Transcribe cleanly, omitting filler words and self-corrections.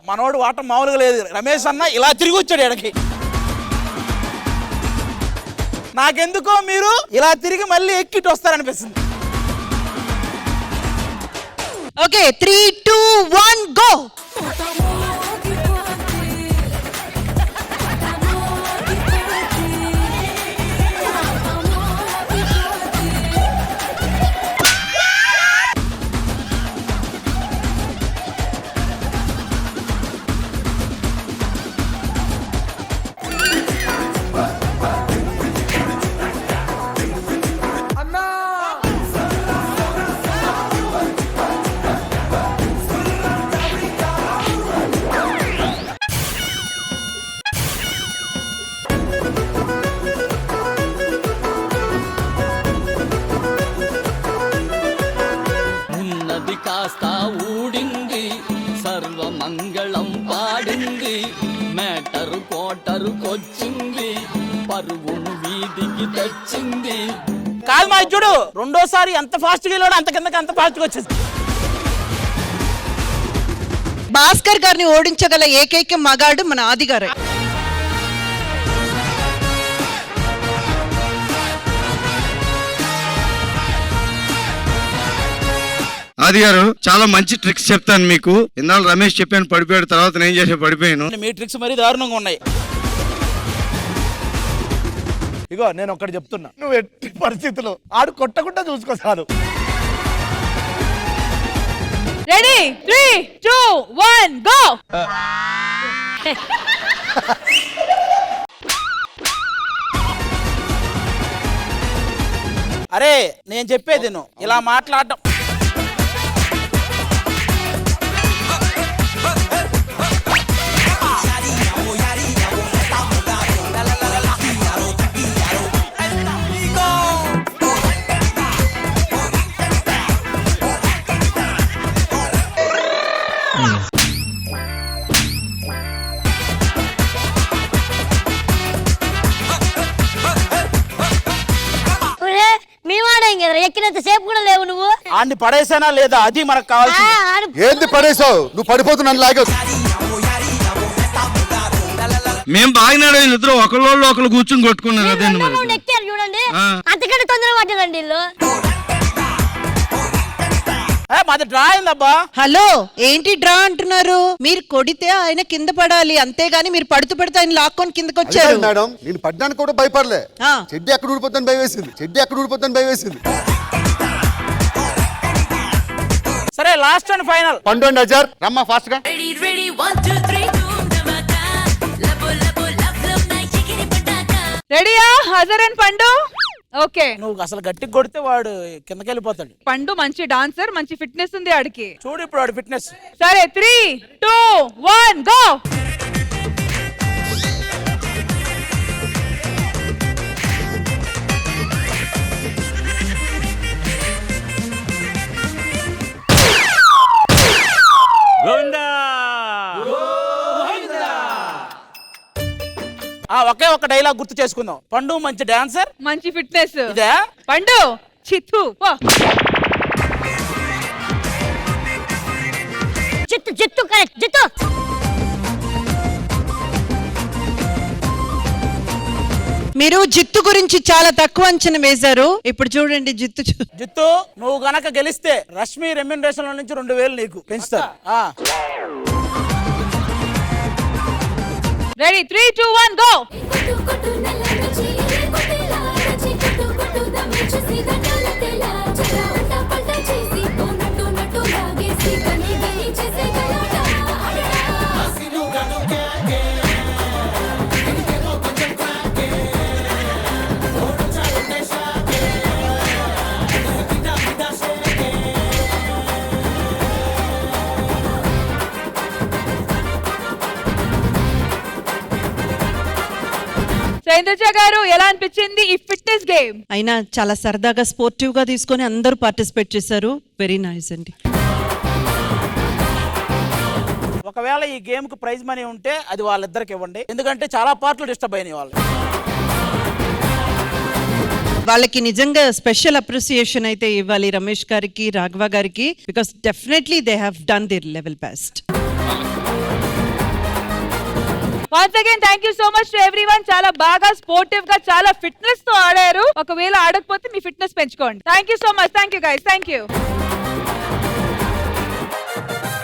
మనోడు వాటం మామూలుగా లేదు. రమేష్ అన్న ఇలా తిరిగి వచ్చాడు ఎడకి. నాకెందుకో మీరు ఇలా తిరిగి మళ్ళీ ఎక్కిట్ వస్తారనిపిస్తుంది. Okay 3, 2, 1 go. కాస్త ఊడింది, సర్వమంగళం పాడింది, మేటరు కోటరుకొచ్చింది, పరువును వీధికి తెచ్చింది. కాదు మా చూడు, రెండోసారి ఎంత ఫాస్ట్గా వెళ్ళాడు అంత కిందకి అంత ఫాస్ట్గా వచ్చేది. భాస్కర్ గారిని ఓడించగల ఏకైక మగాడు మన ఆది గారే. ఆది గారు చాలా మంచి ట్రిక్స్ చెప్తాను మీకు. ఇందాక రమేష్ చెప్పాను పడిపోయాడు, తర్వాత నేను చేసే పడిపోయాను. మీ ట్రిక్స్ మరీ దారుణంగా ఉన్నాయి. ఇగో నేను ఒక్కటి చెప్తున్నా, నువ్వు ఎట్టి పరిస్థితుల్లో ఆడు కొట్టకుండా చూసుకో చాలు. Ready 3, 2, 1 go. అరే నేను చెప్పేది నువ్వు ఇలా మాట్లాడటం. ఎక్కినంత సేపు కూడా లేవు నువ్వు. ఆడిని పడేసానా లేదా అది మనకు కావాల్సింది. ఏంది పడేసావు నువ్వు? పడిపోతున్నాను లాగా. మేము బాగినాడు ఇద్దరు ఒకళ్ళు ఒకళ్ళు కూర్చొని కొట్టుకున్నారు. అదే ఎక్కారు చూడండి, అంతకంటే తొందర పడ్డదండి ఇల్లు. మాది డ్రా అయిందబ్బా. హలో ఏంటి డ్రా అంటున్నారు? మీరు కొడితే ఆయన కింద పడాలి, అంతేగాని మీరు పడుతూ పెడితే ఆయన లాక్కొని కిందకి వచ్చారు. మేడం నేను పడ్డానికి కూడా భయపడలే. చెడ్డి అక్కడ ఊడిపోతాను భయం వేసింది. సరే లాస్ట్ అండ్ ఫైనల్ పండు అండ్ అజర్ రమ్మా ఫాస్ట్ గా. రెడీయా హజర్ అండ్ పండు? ఓకే, నువ్వు అసలు గట్టిగా కొడితే వాడు కిందకి వెళ్ళిపోతాడు. పండు మంచి డాన్సర్, మంచి ఫిట్నెస్ ఉంది ఆడికి. చూడు ఇప్పుడు వాడు ఫిట్నెస్. సరే 3, 2, 1 గో. ఒకే ఒక డైలాగ్ గుర్తు చేసుకుందాం. పండు మంచి డాన్సర్, మంచి ఫిట్నెస్. ఇదే పండు చిత్తు చిత్తు చిత్తు కరెక్ట్ చిత్తు. మీరు జిత్తు గురించి చాలా తక్కువ అంచనా వేశారు. ఇప్పుడు చూడండి జిత్తు నువ్వు గనక గెలిస్తే రష్మి రెమ్యూనరేషన్ నుంచి 2000 నీకు పెంచుతా. Ready 3, 2, 1 go. ఇంద్రజ గారు ఎలా అనిపించింది ఈ ఫిట్నెస్ గేమ్? అయినా చాలా సరదాగా స్పోర్టివ్ గా తీసుకొని అందరూ పార్టిసిపేట్ చేశారు. వెరీ నైస్ అండి. ఒకవేళ ఈ గేమ్ కు ప్రైజ్ మనీ ఉంటే అది వాళ్ళిద్దరికి ఇవ్వండి, ఎందుకంటే చాలా పార్ట్లు డిస్టర్బ్ అయినాయి వాళ్ళకి నిజంగా స్పెషల్ అప్రిసియేషన్ అయితే ఇవ్వాలి రమేష్ గారికి, రాఘవ గారికి, because definitely they have done their level best. Once again thank you so much to everyone. చాలా బాగా స్పోర్టివ్ గా చాలా ఫిట్నెస్ తో ఆడారు. ఒకవేళ ఆడకపోతే మీ ఫిట్నెస్ పెంచుకోండి. Thank you so much. Thank you guys. Thank you.